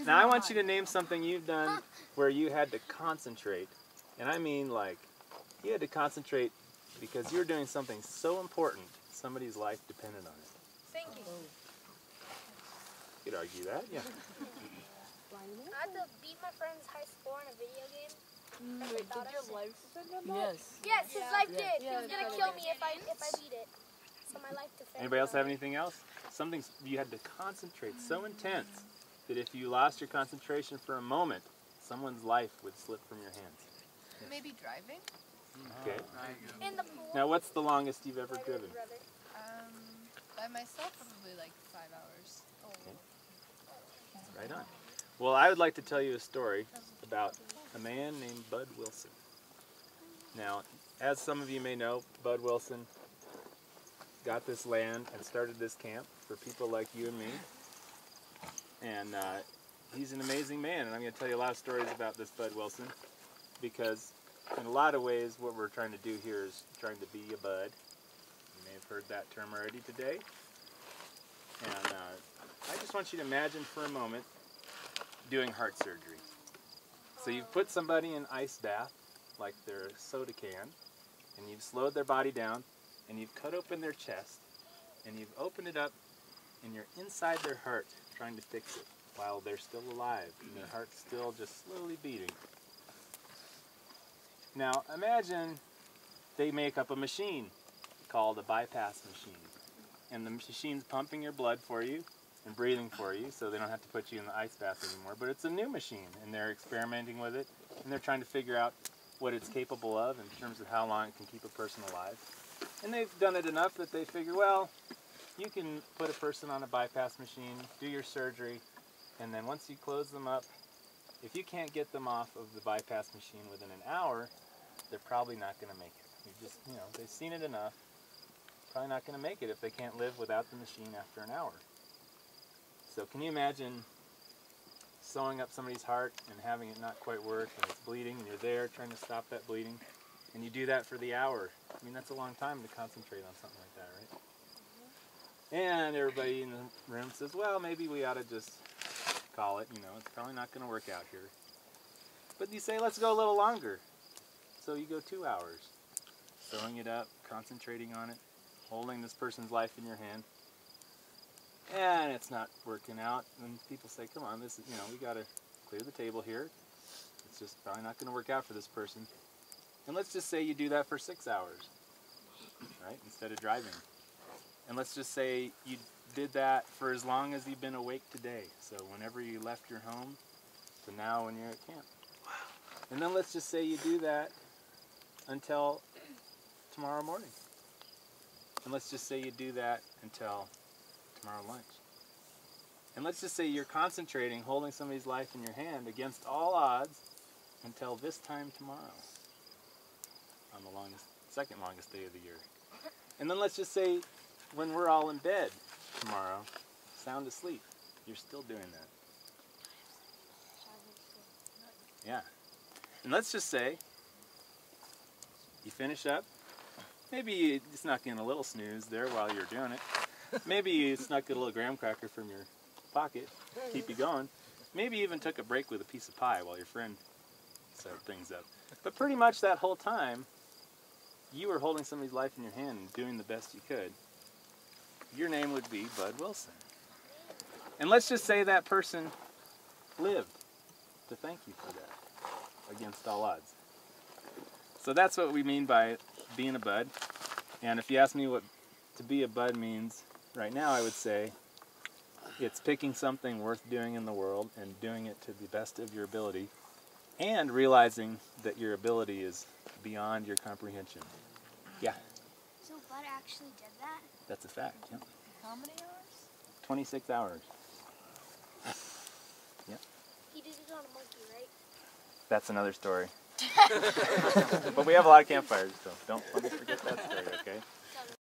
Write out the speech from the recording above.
Now I want you to name something you've done where you had to concentrate. And I mean like, you had to concentrate because you were doing something so important, somebody's life depended on it. Thinking. You could argue that, yeah. I had to beat my friend's high score in a video game. Wait, did your life depend on that? Yes. Yes, his life did. Yeah, He was gonna kill me if I beat it. So my life depended. Anybody else on have it. anything else? Something you had to concentrate so intense that if you lost your concentration for a moment, someone's life would slip from your hands. Maybe driving? Okay. In the pool. Now what's the longest you've ever driven? By myself, probably like 5 hours. Right on. Well, I would like to tell you a story about a man named Bud Wilson. Now, as some of you may know, Bud Wilson got this land and started this camp for people like you and me. And he's an amazing man, and I'm going to tell you a lot of stories about this Bud Wilson because in a lot of ways what we're trying to do here is trying to be a bud. You may have heard that term already today. And I just want you to imagine for a moment doing heart surgery. So you've put somebody in ice bath like their soda can, and you've slowed their body down, and you've cut open their chest, and you've opened it up, and you're inside their heart trying to fix it while they're still alive, and their heart's still just slowly beating. Now imagine they make up a machine called a bypass machine, and the machine's pumping your blood for you and breathing for you, so they don't have to put you in the ice bath anymore. But it's a new machine, and they're experimenting with it, and they're trying to figure out what it's capable of in terms of how long it can keep a person alive. And they've done it enough that they figure, well, you can put a person on a bypass machine, do your surgery, and then once you close them up, if you can't get them off of the bypass machine within an hour, they're probably not going to make it. You just, they've seen it enough. Probably not going to make it if they can't live without the machine after an hour. So can you imagine sewing up somebody's heart and having it not quite work and it's bleeding and you're there trying to stop that bleeding and you do that for the hour? I mean, that's a long time to concentrate on something like that, right? And everybody in the room says, well, maybe we ought to just call it, it's probably not going to work out here. But you say, let's go a little longer. So you go 2 hours, sewing it up, concentrating on it, holding this person's life in your hand. And it's not working out, and people say, come on, this is, we got to clear the table here. It's just probably not going to work out for this person. And let's just say you do that for 6 hours, right, instead of driving. And let's just say you did that for as long as you've been awake today. So whenever you left your home to now when you're at camp. And then let's just say you do that until tomorrow morning. And let's just say you do that until tomorrow lunch. And let's just say you're concentrating, holding somebody's life in your hand against all odds until this time tomorrow, on the second longest day of the year. And then let's just say when we're all in bed tomorrow, sound asleep, you're still doing that. Yeah. And let's just say you finish up. Maybe you snuck in a little snooze there while you're doing it. Maybe you snuck a little graham cracker from your pocket, keep you going. Maybe you even took a break with a piece of pie while your friend set things up. But pretty much that whole time, you were holding somebody's life in your hand and doing the best you could. Your name would be Bud Wilson. And let's just say that person lived to thank you for that, against all odds. So that's what we mean by being a bud. And if you ask me what to be a bud means right now, I would say it's picking something worth doing in the world and doing it to the best of your ability and realizing that your ability is beyond your comprehension. Yeah? So Bud actually did that? That's a fact, yeah. How many hours? 26 hours. Yeah. He did it on a monkey, right? That's another story. But we have a lot of campfires, so don't let me forget that story, okay?